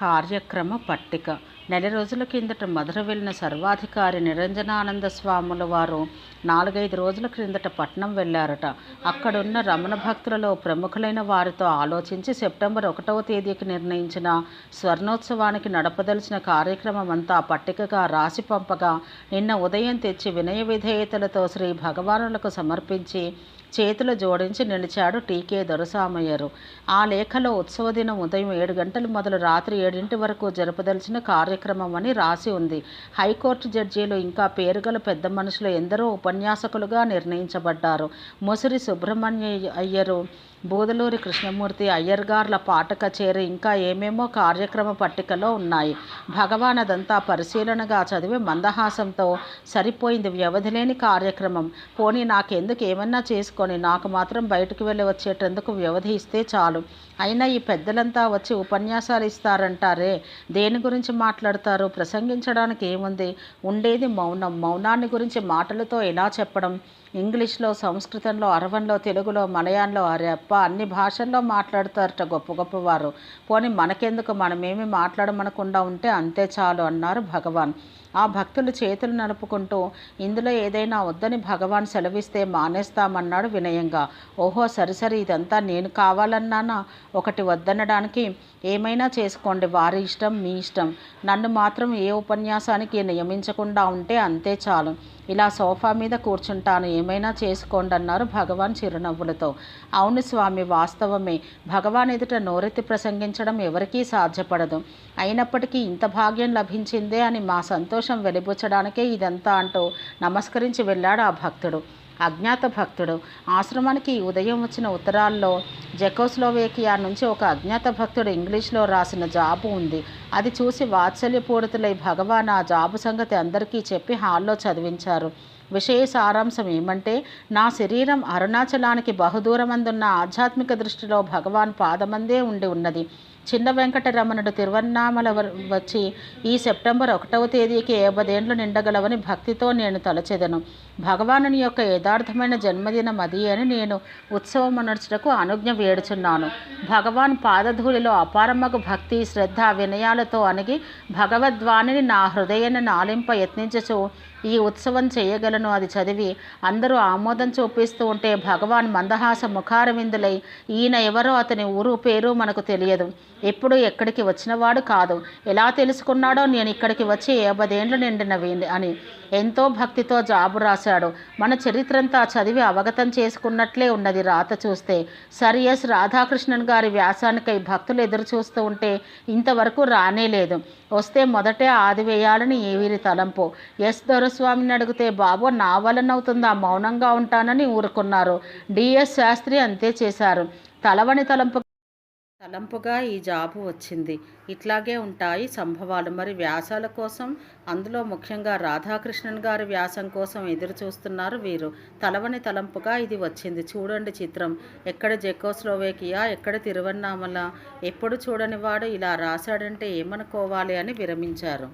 కార్యక్రమ పట్టిక. నెల రోజుల కిందట మధుర వెళ్ళిన సర్వాధికారి నిరంజనానంద స్వాముల వారు 4-5 రోజుల క్రిందట పట్నం వెళ్ళారట. అక్కడున్న రమణ భక్తులలో ప్రముఖులైన వారితో ఆలోచించి సెప్టెంబర్ 1వ తేదీకి నిర్ణయించిన స్వర్ణోత్సవానికి నడపదలిచిన కార్యక్రమం అంతా పట్టికగా రాసి పంపగా నిన్న ఉదయం తెచ్చి వినయ విధేయతలతో శ్రీ భగవానులకు సమర్పించి చేతులు జోడించి నిలిచాడు టీకే దొరసామయ్యరు. ఆ లేఖలో ఉత్సవ దినం ఉదయం 7 గంటలు మొదలు రాత్రి 7 వరకు జరపదలిచిన కార్యక్రమం అని రాసి ఉంది. హైకోర్టు జడ్జీలు ఇంకా పేరుగల పెద్ద మనుషులు ఎందరో ఉపన్యాసకులుగా నిర్ణయించబడ్డారు. ముసిరి సుబ్రహ్మణ్య అయ్యరు, బూదలూరి కృష్ణమూర్తి అయ్యర్గార్ల పాట కచేరీ ఇంకా ఏమేమో కార్యక్రమ పట్టికలో ఉన్నాయి. భగవాన్ అదంతా పరిశీలనగా చదివి మందహాసంతో సరిపోయింది, వ్యవధి లేని కార్యక్రమం. పోనీ నాకెందుకు, ఏమన్నా చేసుకొని నాకు మాత్రం బయటకు వెళ్ళి వచ్చేటందుకు వ్యవధి ఇస్తే చాలు. అయినా ఈ పెద్దలంతా వచ్చి ఉపన్యాసాలు ఇస్తారంటారే, దేని గురించి మాట్లాడతారు? ప్రసంగించడానికి ఏముంది? ఉండేది మౌనం. మౌనాన్ని గురించి మాటలతో ఎలా చెప్పడం? ఇంగ్లీష్లో, సంస్కృతంలో, అరవన్లో, తెలుగులో, మలయాళంలో, అరే అప్ప అన్ని భాషల్లో మాట్లాడతారట గొప్ప గొప్పవారు. పోనీ మనకెందుకు, మనమేమి మాట్లాడమనకుండా ఉంటే అంతే చాలు అన్నారు భగవాన్. ఆ భక్తులు చేతులు నలుపుకుంటూ ఇందులో ఏదైనా వద్దని భగవాన్ సెలవిస్తే మానేస్తామన్నాడు వినయంగా. ఓహో సరిసరి, ఇదంతా నేను కావాలన్నానా ఒకటి వద్దనడానికి? ఏమైనా చేసుకోండి, వారి ఇష్టం, మీ ఇష్టం. నన్ను మాత్రం ఏ ఉపన్యాసానికి నియమించకుండా ఉంటే అంతే చాలు. ఇలా సోఫా మీద కూర్చుంటాను, ఏమైనా చేసుకోండి అన్నారు భగవాన్ చిరునవ్వులతో. అవును స్వామి, వాస్తవమే. భగవాన్ ఎదుట నోరెత్తి ప్రసంగించడం ఎవరికీ సాధ్యపడదు. అయినప్పటికీ ఇంత భాగ్యం లభించిందే అని మా సంతోషం వెలిబుచ్చడానికే ఇదంతా అంటూ నమస్కరించి వెళ్ళాడు ఆ భక్తుడు. అజ్ఞాత భక్తుడు. ఆశ్రమానికి ఉదయం వచ్చిన ఉత్తరాల్లో జెకోస్లోవేకియా నుంచి ఒక అజ్ఞాత భక్తుడు ఇంగ్లీష్లో రాసిన జాబు ఉంది. అది చూసి వాత్సల్యపూరితులై భగవాన్ ఆ జాబు సంగతి అందరికీ చెప్పి హాల్లో చదివించారు. విషయ సారాంశం ఏమంటే, నా శరీరం అరుణాచలానికి బహుదూరమందున్న ఆధ్యాత్మిక దృష్టిలో భగవాన్ పాదమందే ఉండి ఉన్నది. చిన్న వెంకటరమణుడు తిరువన్నామల వచ్చి ఈ సెప్టెంబర్ 1వ తేదీకి 50 ఏండ్లు నిండగలవని భక్తితో నేను తలచెదను. భగవానుని యొక్క యథార్థమైన జన్మదినం అది అని నేను ఉత్సవమనర్చుటకు అనుజ్ఞ వేడుచున్నాను. భగవాన్ పాదధూళిలో అపారమగు భక్తి, శ్రద్ధ, వినయాలతో అణిగి భగవద్వాణిని నా హృదయాన్ని నాలింప యత్నించుచు ఈ ఉత్సవం చేయగలను. అది చదివి అందరూ ఆమోదం చూపిస్తూ ఉంటే భగవాన్ మందహాస ముఖారవిందులై, ఈయన ఎవరో, అతని ఊరు పేరు మనకు తెలియదు, ఎప్పుడు ఎక్కడికి వచ్చినవాడు కాదు, ఎలా తెలుసుకున్నాడో నేను ఇక్కడికి వచ్చి 50 ఏండ్లు నిండినవి అని ఎంతో భక్తితో జాబు రాశాడు. మన చరిత్రంతా చదివి అవగతం చేసుకున్నట్లే ఉన్నది రాత చూస్తే. సర్ ఎస్ రాధాకృష్ణన్ గారి వ్యాసానికై భక్తులు ఎదురు చూస్తూ ఉంటే ఇంతవరకు రానేలేదు. వస్తే మొదటే ఆది వేయాలని వీరి తలంపు. ఎస్ దొరస్వామిని అడిగితే, బాబు నా వలనవుతుందా, మౌనంగా ఉంటానని ఊరుకున్నారు. డిఎస్ శాస్త్రి అంతే చేశారు. తలంపుగా ఈ జాబు వచ్చింది. ఇట్లాగే ఉంటాయి సంభవాలు. మరి వ్యాసాల కోసం, అందులో ముఖ్యంగా రాధాకృష్ణన్ గారి వ్యాసం కోసం ఎదురు చూస్తున్నారు వీరు. తలంపుగా ఇది వచ్చింది. చూడండి చిత్రం. ఎక్కడ జెకోస్లోవేకియా, ఎక్కడ తిరువన్నామల. ఎప్పుడు చూడని వాడు ఇలా రాశాడంటే ఏమనుకోవాలి అని విరమించారు.